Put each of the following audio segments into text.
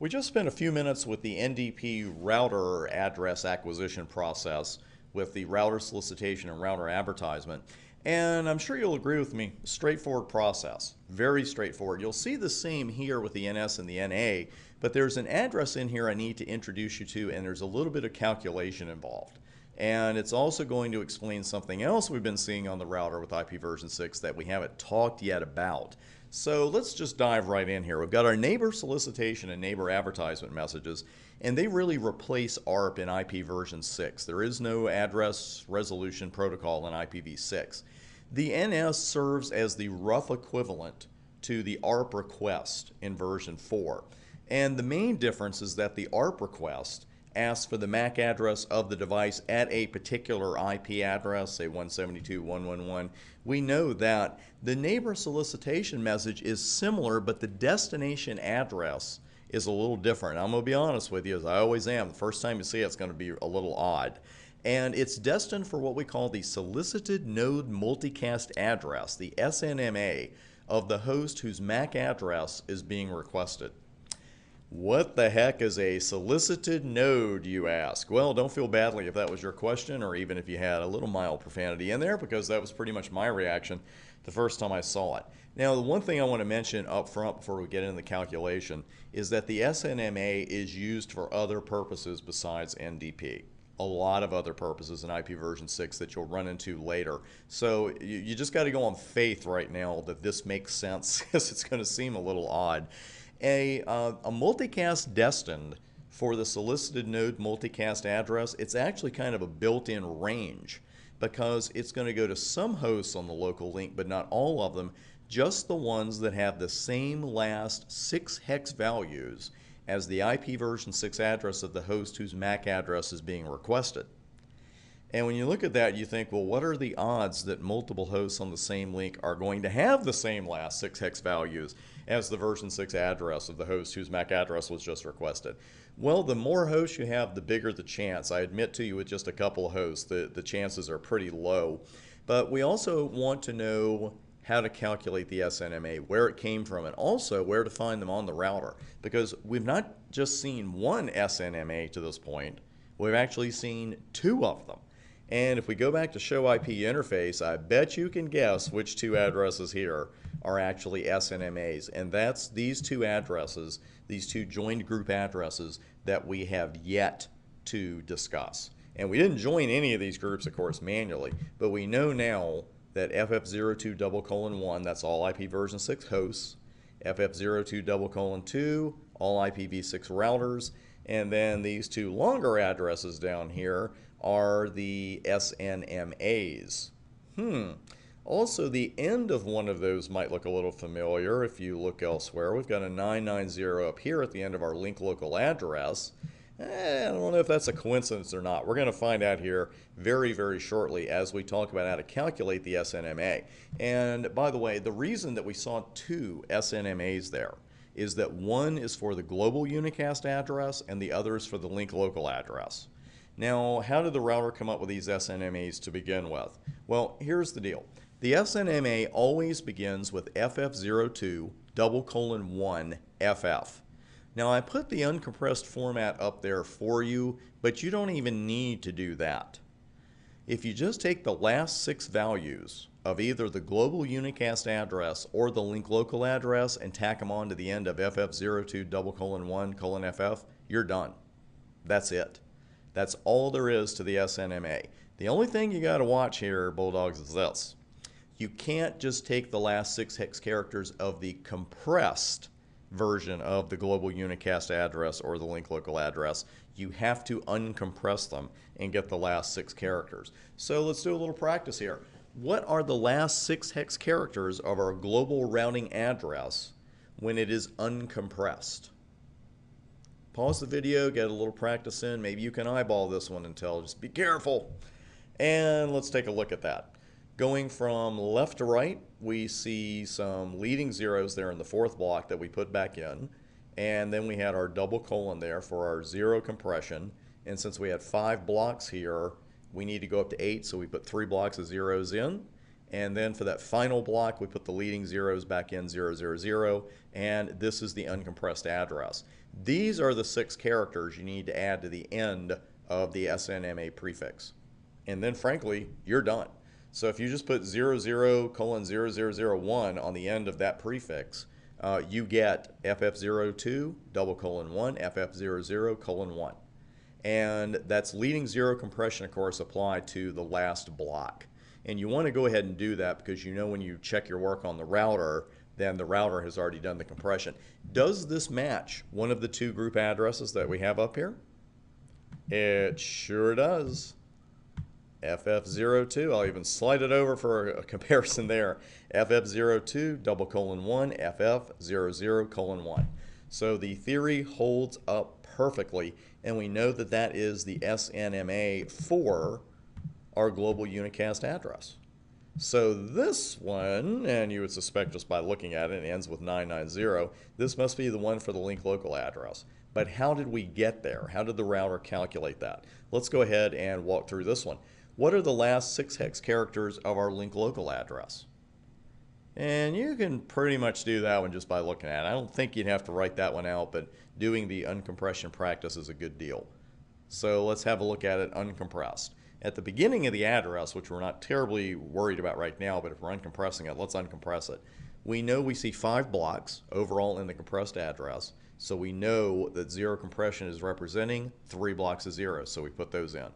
We just spent a few minutes with the NDP router address acquisition process with the router solicitation and router advertisement. And I'm sure you'll agree with me, straightforward process, very straightforward. You'll see the same here with the NS and the NA, but there's an address in here I need to introduce you to, and there's a little bit of calculation involved. And it's also going to explain something else we've been seeing on the router with IPv6 that we haven't talked yet about. So let's just dive right in here. We've got our neighbor solicitation and neighbor advertisement messages, and they really replace ARP in IPv6. There is no address resolution protocol in IPv6. The NS serves as the rough equivalent to the ARP request in version 4. And the main difference is that the ARP request asks for the MAC address of the device at a particular IP address, say 172.111. We know that the neighbor solicitation message is similar, but the destination address is a little different. I'm going to be honest with you, as I always am. The first time you see it, it's going to be a little odd. And it's destined for what we call the solicited node multicast address, the SNMA, of the host whose MAC address is being requested. What the heck is a solicited node, you ask? Well, don't feel badly if that was your question, or even if you had a little mild profanity in there, because that was pretty much my reaction the first time I saw it. Now, the one thing I want to mention up front before we get into the calculation is that the SNMA is used for other purposes besides NDP. A lot of other purposes in IPv6 that you'll run into later. So you just got to go on faith right now that this makes sense, because it's going to seem a little odd. A multicast destined for the solicited node multicast address, it's actually kind of a built-in range, because it's going to go to some hosts on the local link, but not all of them, just the ones that have the same last 6 hex values as the IPv6 address of the host whose MAC address is being requested. And when you look at that, you think, well, what are the odds that multiple hosts on the same link are going to have the same last 6 hex values as the version 6 address of the host whose MAC address was just requested? Well, the more hosts you have, the bigger the chance. I admit to you, with just a couple of hosts, the chances are pretty low. But we also want to know how to calculate the SNMA, where it came from, and also where to find them on the router. Because we've not just seen one SNMA to this point, we've actually seen 2 of them. And if we go back to show IP interface, I bet you can guess which 2 addresses here are actually SNMAs. And that's these 2 addresses, these 2 joined group addresses that we have yet to discuss. And we didn't join any of these groups, of course, manually, but we know now that FF02:1, that's all IPv6 hosts, FF02:2, all IPv6 routers, and then these 2 longer addresses down here are the SNMAs. Also, the end of one of those might look a little familiar if you look elsewhere. We've got a 990 up here at the end of our link local address. I don't know if that's a coincidence or not. We're going to find out here very, very shortly as we talk about how to calculate the SNMA. And by the way, the reason that we saw 2 SNMAs there is that one is for the global unicast address and the other is for the link local address. Now, how did the router come up with these SNMAs to begin with? Well, here's the deal. The SNMA always begins with FF02:1 FF. Now, I put the uncompressed format up there for you, but you don't even need to do that. If you just take the last 6 values of either the global unicast address or the link local address and tack them on to the end of FF02:1 FF, you're done. That's it. That's all there is to the SNMA. The only thing you got to watch here, Bulldogs, is this. You can't just take the last 6 hex characters of the compressed version of the global unicast address or the link local address. You have to uncompress them and get the last 6 characters. So let's do a little practice here. What are the last 6 hex characters of our global routing address when it is uncompressed? Pause the video, get a little practice in. Maybe you can eyeball this one and tell. Just be careful. And let's take a look at that. Going from left to right, we see some leading zeros there in the 4th block that we put back in. And then we had our double colon there for our 0 compression. And since we had 5 blocks here, we need to go up to 8, so we put 3 blocks of zeros in. And then for that final block, we put the leading zeros back in 000, and this is the uncompressed address. These are the 6 characters you need to add to the end of the SNMA prefix. And then frankly, you're done. So if you just put 00:0001 on the end of that prefix, you get FF02:1, FF00:1. And that's leading zero compression, of course, applied to the last block. And you want to go ahead and do that because you know when you check your work on the router, then the router has already done the compression. Does this match one of the 2 group addresses that we have up here? It sure does. FF02, I'll even slide it over for a comparison there. FF02:1, FF00:1. So the theory holds up perfectly, and we know that that is the SNMA for our global unicast address. So this one, and you would suspect just by looking at it, it ends with 990. This must be the one for the link local address. But how did we get there? How did the router calculate that? Let's go ahead and walk through this one. What are the last 6 hex characters of our link local address? And you can pretty much do that one just by looking at it. I don't think you'd have to write that one out, but doing the uncompression practice is a good deal. So let's have a look at it uncompressed. At the beginning of the address, which we're not terribly worried about right now, but if we're uncompressing it, let's uncompress it. We know we see 5 blocks overall in the compressed address, so we know that zero compression is representing 3 blocks of zeros, so we put those in.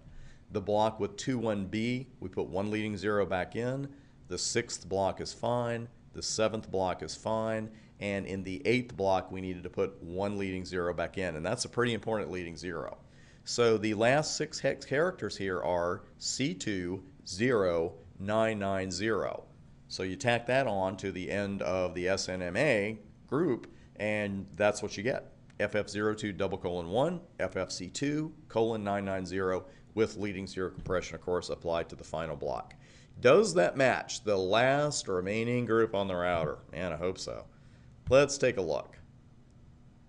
The block with 21B, we put 1 leading 0 back in. The 6th block is fine. The 7th block is fine. And in the 8th block, we needed to put 1 leading 0 back in, and that's a pretty important leading 0. So the last 6 hex characters here are C20990. So you tack that on to the end of the SNMA group, and that's what you get. FF02:1, FFC2:990 with leading 0 compression, of course, applied to the final block. Does that match the last remaining group on the router? Man, I hope so. Let's take a look.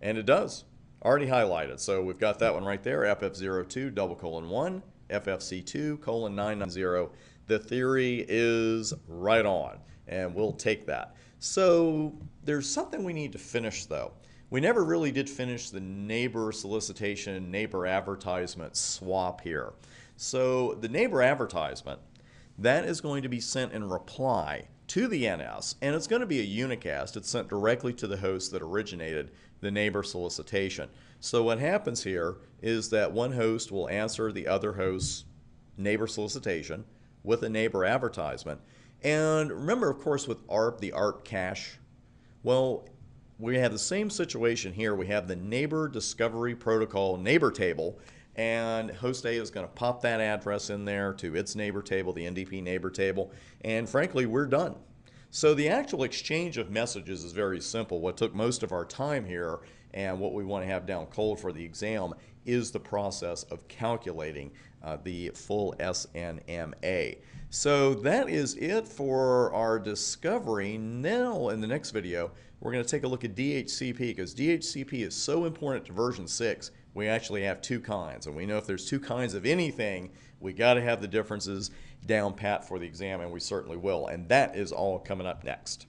And it does. Already highlighted. So we've got that one right there, FF02:1, FFC2:990. The theory is right on, and we'll take that. So there's something we need to finish, though. We never really did finish the neighbor solicitation, neighbor advertisement swap here. So the neighbor advertisement, that is going to be sent in reply to the NS, and it's going to be a unicast. It's sent directly to the host that originated the neighbor solicitation. So what happens here is that one host will answer the other host's neighbor solicitation with a neighbor advertisement. And remember, of course, with ARP, the ARP cache, well, we have the same situation here. We have the neighbor discovery protocol neighbor table, and host A is going to pop that address in there to its neighbor table, the NDP neighbor table, and frankly, we're done. So the actual exchange of messages is very simple. What took most of our time here and what we want to have down cold for the exam is the process of calculating the full SNMA. So that is it for our discovery. Now in the next video, we're going to take a look at DHCP, because DHCP is so important to version 6. We actually have 2 kinds, and we know if there's 2 kinds of anything, we got to have the differences down pat for the exam, and we certainly will. And that is all coming up next.